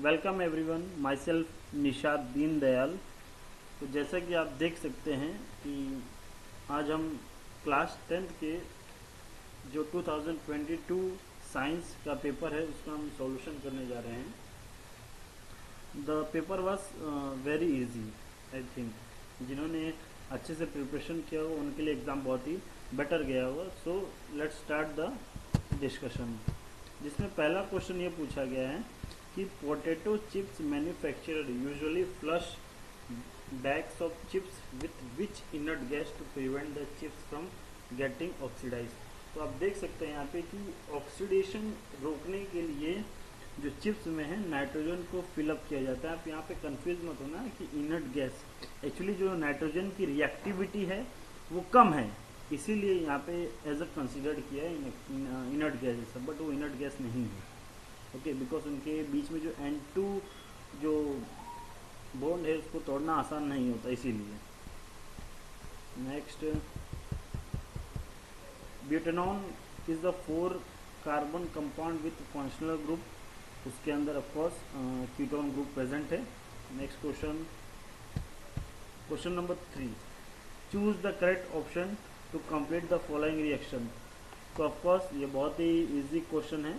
Welcome everyone, my self Nishad Deen Dayal. तो जैसा कि आप देख सकते हैं कि आज हम क्लास 10th के जो 2022 साइंस का पेपर है उसका हम सॉल्यूशन करने जा रहे हैं। The paper was very easy. I think जिन्होंने अच्छे से प्रिपरेशन किया हो उनके लिए एग्ज़ाम बहुत ही बेटर गया होगा। So let's start the discussion, जिसमें पहला क्वेश्चन ये पूछा गया है कि potato chips manufacturer usually flush bags of chips with which inert gas to prevent the chips from getting oxidized। तो आप देख सकते हैं यहाँ पे कि ऑक्सीडेशन रोकने के लिए जो चिप्स में है नाइट्रोजन को फिलअप किया जाता है। आप यहाँ पे कंफ्यूज मत होना कि इनर्ट गैस, एक्चुअली जो नाइट्रोजन की रिएक्टिविटी है वो कम है, इसीलिए यहाँ पे एज अ कंसिडर्ड किया है इनर्ट गैस, बट वो इनर्ट गैस नहीं है। ओके, बिकॉज उनके बीच में जो N2 जो बॉन्ड है उसको तोड़ना आसान नहीं होता, इसीलिए। Next, butanone is the 4 carbon compound with functional group, उसके अंदर ऑफकोर्स कीटोन ग्रुप प्रेजेंट है। Next question, question number 3, choose the correct option to complete the following reaction. तो ऑफकोर्स ये बहुत ही इजी क्वेश्चन है।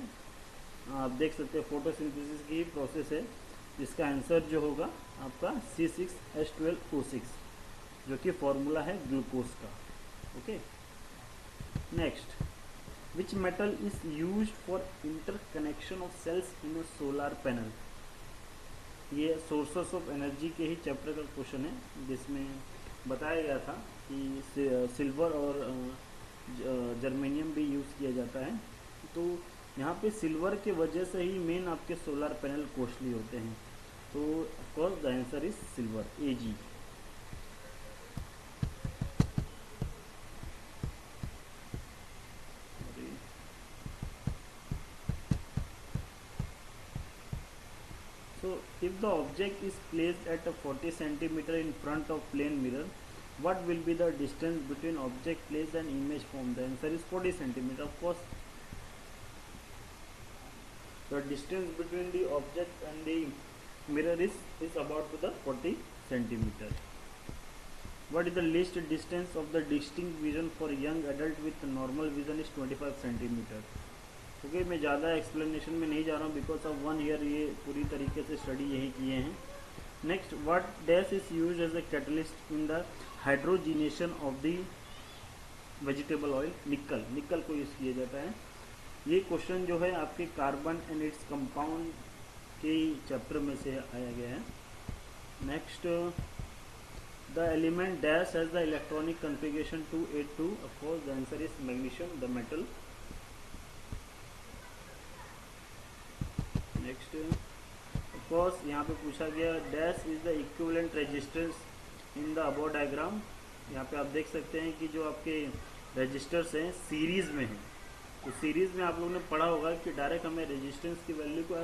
आप देख सकते हैं फोटोसिंथेसिस की प्रोसेस है, जिसका आंसर जो होगा आपका C6H12O6, जो कि फॉर्मूला है ग्लूकोज का। Okay, next, which metal is used for interconnection of cells in a solar panel. ये सोर्सेस ऑफ एनर्जी के ही चैप्टर का क्वेश्चन है, जिसमें बताया गया था कि सिल्वर और जर्मेनियम भी यूज़ किया जाता है। तो यहाँ पे सिल्वर के वजह से ही मेन आपके सोलर पैनल कॉस्टली होते हैं। तो of course the answer is silver, Ag। So if the object is placed at a 40 centimeter in front of plane mirror, what will be the distance between object placed and image formed? The answer is 40 centimeter. Of course, the distance between the object and the mirror is about to the 40 centimeter. What is the least distance of the distinct vision for young adult with normal vision is 25 centimeter. Okay, मैं ज़्यादा explanation में नहीं जा रहा हूँ, because of 1 year ये पूरी तरीके से स्टडी यही किए हैं। Next, what dash is used as a catalyst in the hydrogenation of the vegetable oil. Nickel, nickel को यूज़ किया जाता है। ये क्वेश्चन जो है आपके कार्बन एंड इट्स कंपाउंड के चैप्टर में से आया गया है। Next, the element dash has the electronic configuration 282। Of course the answer is magnesium, the metal. Next, of course यहाँ पे पूछा गया dash is the equivalent resistance in the above diagram. यहाँ पे आप देख सकते हैं कि जो आपके रेजिस्टर्स हैं सीरीज में हैं। तो सीरीज में आप लोगों ने पढ़ा होगा कि डायरेक्ट हमें रेजिस्टेंस की वैल्यू को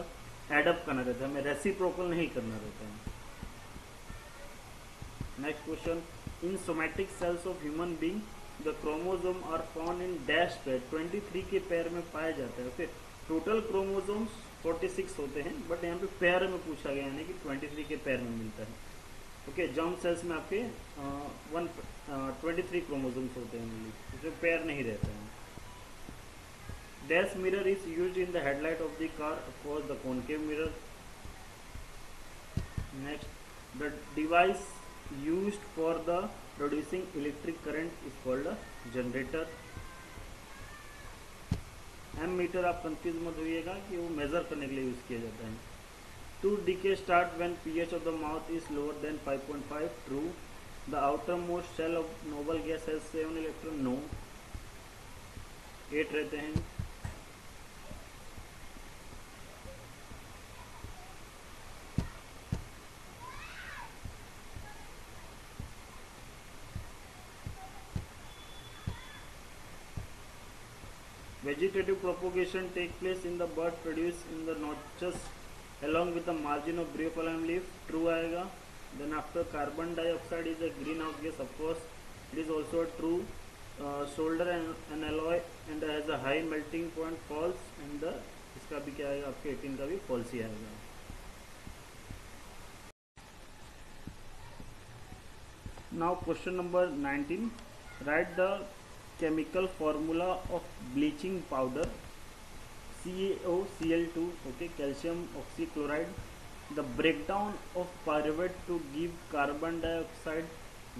एडअप करना रहता है, हमें रेसिप्रोकल नहीं करना रहता है। Next question, in somatic cells of human being the chromosome are found in dash pair. 23 के पेयर में पाया जाता है। ओके, टोटल क्रोमोसोम्स 46 होते हैं, बट यहाँ पे पेयर में पूछा गया है कि 23 के पेयर में मिलता है। ओके, जर्म सेल्स में आपके 23 क्रोमोसोम्स होते हैं, इसमें पेयर नहीं रहता है। Dash mirror is used in the headlight of the car, of course the concave mirror. Next, the device used for the producing electric current is called a generator. Ammeter आप confuse मत होइएगा कि वो major करने के लिए use किया जाता है। Tooth decay start when pH of the mouth is lower than 5.5। True. The outermost shell of noble gas has 7 electron. No, 8 रहते हैं। Vegetative propagation take place in the bud produced in the notches along with the margin of bryophyllum leaf. True आएगा। Then after carbon dioxide is a greenhouse gas, of course it is also a true। Solder an alloy and has a high melting point, false। and the इसका भी क्या आएगा आपके 18 का भी false ही आएगा। Now question number 19. Write the chemical formula of bleaching powder CaOCl2, okay, calcium oxychloride. The breakdown of pyruvate to give carbon dioxide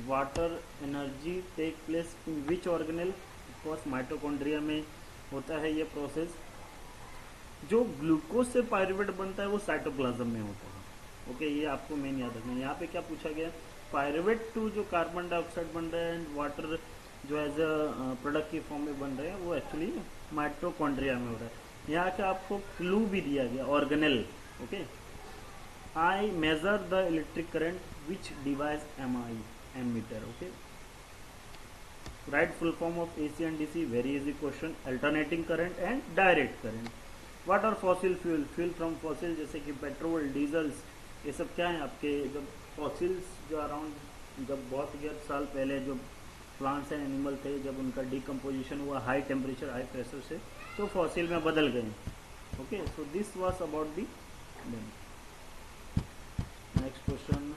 water energy take place in which organelle? Of course mitochondria में होता है ये process. जो glucose से pyruvate बनता है वो cytoplasm में होता है. ओके, ये आपको मेन याद रखना है. यहाँ पे क्या पूछा गया, पायरुवेट टू जो कार्बन डाइऑक्साइड बन रहा है एंड वाटर जो एज अ प्रोडक्ट की फॉर्म में बन रहे हैं वो एक्चुअली माइटोकॉन्ड्रिया में हो रहा है. यहाँ का आपको क्लू भी दिया गया, organelle. Okay, I measure the electric current which device MI ammeter. Okay, write full form of AC and DC, very easy question. Alternating current and direct current. What are fossil fuel? Fuel from fossil, जैसे कि petrol, diesels, ये सब क्या है आपके. जब fossils जो around जब बहुत ईयर साल पहले जो प्लांट्स एंड एनिमल थे, जब उनका डिकम्पोजिशन हुआ हाई टेम्परेचर हाई प्रेशर से, तो फॉसिल में बदल गए. Okay, so this was about the. Next question.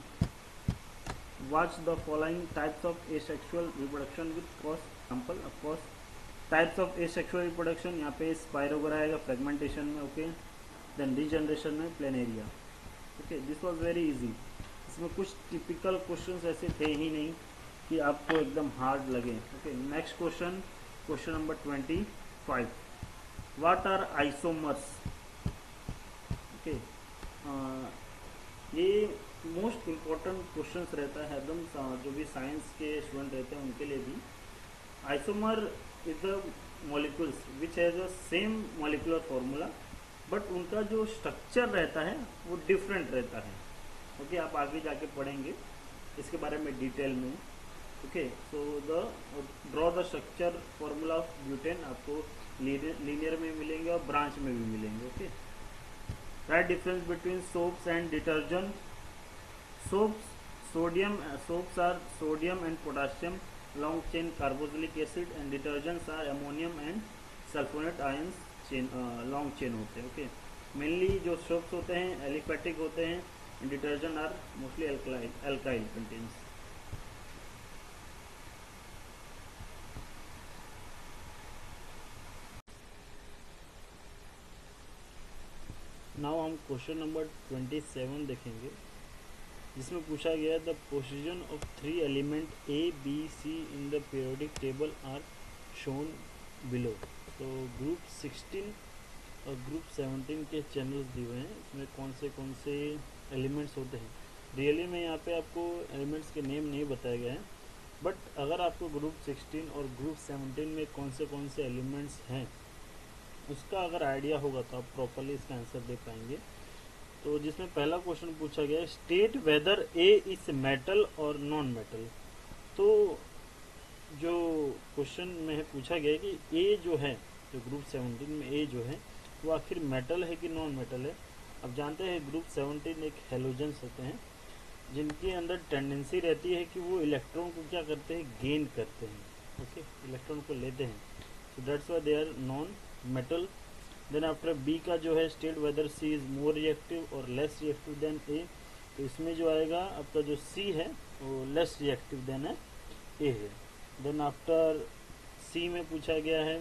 Watch the following types of asexual reproduction with cross example. Of course, types of asexual reproduction यहाँ पे स्पाइरोगोरा आएगा फ्रेगमेंटेशन में. ओके, देन रीजनरेशन में planaria. Okay, this was very easy. इसमें कुछ typical questions ऐसे थे ही नहीं कि आपको एकदम हार्ड लगे. Okay, next question, question number 25. What are isomers? Okay, ये मोस्ट इम्पॉर्टेंट क्वेश्चंस रहता है एकदम, जो भी साइंस के स्टूडेंट रहते हैं उनके लिए भी. Isomer is the molecules which has a same molecular formula, but उनका जो स्ट्रक्चर रहता है वो डिफरेंट रहता है. ओके, आप आगे जाके पढ़ेंगे इसके बारे में डिटेल में. Okay, so the draw the structure formula of butane आपको लीनियर में मिलेंगे और ब्रांच में भी मिलेंगे. Okay, right difference between soaps and detergent. Soaps are sodium and potassium long chain carboxylic acid, and detergents are ammonium and sulfonate ions chain long chain होते हैं. Okay, mainly जो सोप्स होते हैं एलिफेटिक होते हैं, and detergent are mostly alkyl contains. Now हम question number 27 देखेंगे, जिसमें पूछा गया the position of 3 element A, B, C in the periodic table are shown below. तो ग्रुप 16 और ग्रुप 17 के चैनल्स दिए हुए हैं. इसमें कौन से एलिमेंट्स होते हैं. रियली में यहाँ पे आपको एलिमेंट्स के नेम नहीं बताया गया है, बट अगर आपको ग्रुप 16 और ग्रुप 17 में कौन से एलिमेंट्स हैं उसका अगर आइडिया होगा तो आप प्रॉपरली इसका आंसर दे पाएंगे. तो जिसमें पहला क्वेश्चन पूछा गया है, state weather A is metal और नॉन मेटल. तो जो क्वेश्चन में पूछा गया है कि ए जो है, जो ग्रुप 17 में ए जो है वो आखिर मेटल है कि नॉन मेटल है. अब जानते हैं ग्रुप 17 एक हेलोजेंस होते हैं जिनके अंदर टेंडेंसी रहती है कि वो इलेक्ट्रॉन को क्या करते हैं, गेन करते हैं. ओके, इलेक्ट्रॉन को लेते हैं. So that's why they are non metal. Then after B का जो है state whether C is more reactive और लेस रिएक्टिव देन ए. तो इसमें जो आएगा आपका जो सी है वो लेस रिएक्टिव देन ए है. देन आफ्टर सी में पूछा गया है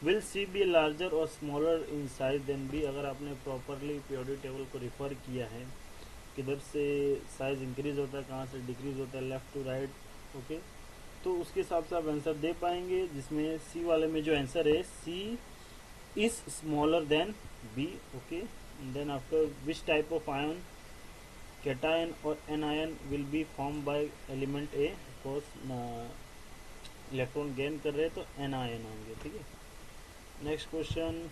विल सी बी लार्जर और smaller in size than B. अगर आपने प्रॉपरली पीरियोडिक टेबल को रिफर किया है, किधर से साइज इंक्रीज होता है, कहाँ से डिक्रीज होता है, लेफ्ट टू राइट. ओके, तो उसके हिसाब से आप आंसर दे पाएंगे. जिसमें सी वाले में जो आंसर है सी is smaller than B. Okay, and then after which type of ion, cation or anion will be formed by element A. Of course electron gain कर रहे हैं तो anion होंगे. ठीक है. Next question,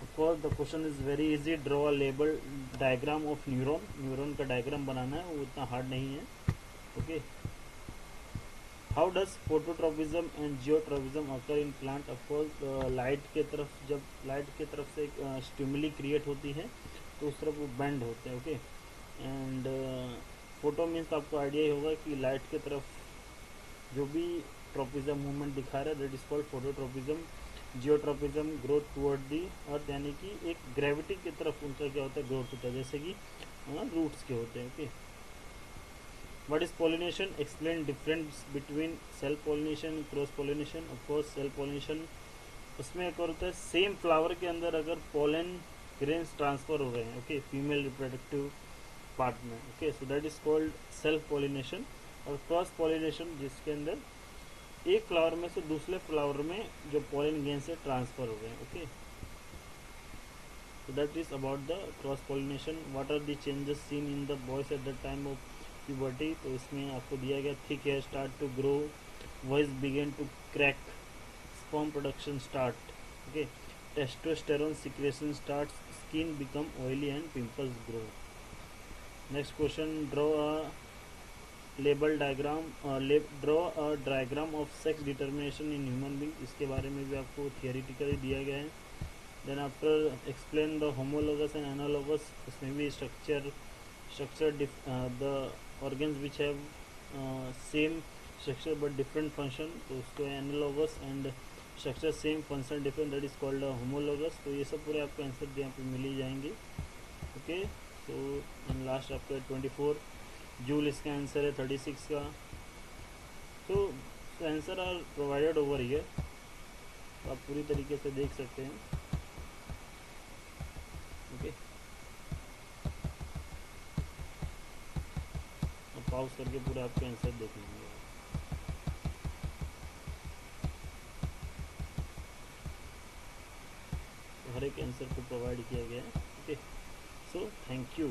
of course the question is very easy. draw a label diagram of neuron. Neuron का diagram बनाना है, वो इतना हार्ड नहीं है. Okay, how does phototropism and geotropism occur in plant. Of course light के तरफ, जब लाइट के तरफ से एक स्टिमुली क्रिएट होती है तो उस तरफ वो बेंड होते हैं. ओके, एंड फोटो मीन्स आपको आइडिया ही होगा कि लाइट के तरफ जो भी ट्रॉपिज्म मूवमेंट दिखा रहा है that is called phototropism. Geotropism growth toward the earth, यानी कि एक ग्रेविटी की तरफ उनका क्या होता है, ग्रोथ होता है, जैसे कि रूट्स के होते हैं. Okay, what is pollination, explain difference between self pollination cross pollination. Of course self pollination उसमें एक और होता है सेम फ्लावर के अंदर अगर पोलन ग्रेन्स ट्रांसफर हो रहे हैं, ओके, फीमेल रिप्रोडक्टिव पार्ट में, okay, so that is called self pollination. और क्रॉस पॉलिनेशन जिसके अंदर एक फ्लावर में से दूसरे फ्लावर में जो पोलन ग्रेन से ट्रांसफर हो गए, okay. So that is about the cross pollination. What are the changes seen in the boys at the time of puberty? तो इसमें आपको दिया गया thick hair start to grow, voice begin to crack, sperm production start, okay, testosterone secretion starts, skin become oily and pimples grow. Next question, draw a label diagram, draw a diagram of sex determination in human being. इसके बारे में भी आपको theoretically दिया गया है। then after explain the homologous and analogous, इसमें भी structure the organs which have same structure but different function, तो उसको analogous, and structure same function different, that is called homologous। तो ये सब पूरे आपको आंसर यहाँ पे मिल ही जाएंगे, ओके। सो एंड लास्ट आपका 24 जूल, इसका आंसर है 36 का। तो answer are provided over here, तो आप पूरी तरीके से देख सकते हैं, ओके। पॉज करके पूरा आपके आंसर देख लीजिए। तो हर एक आंसर को प्रोवाइड किया गया है, ओके। So thank you.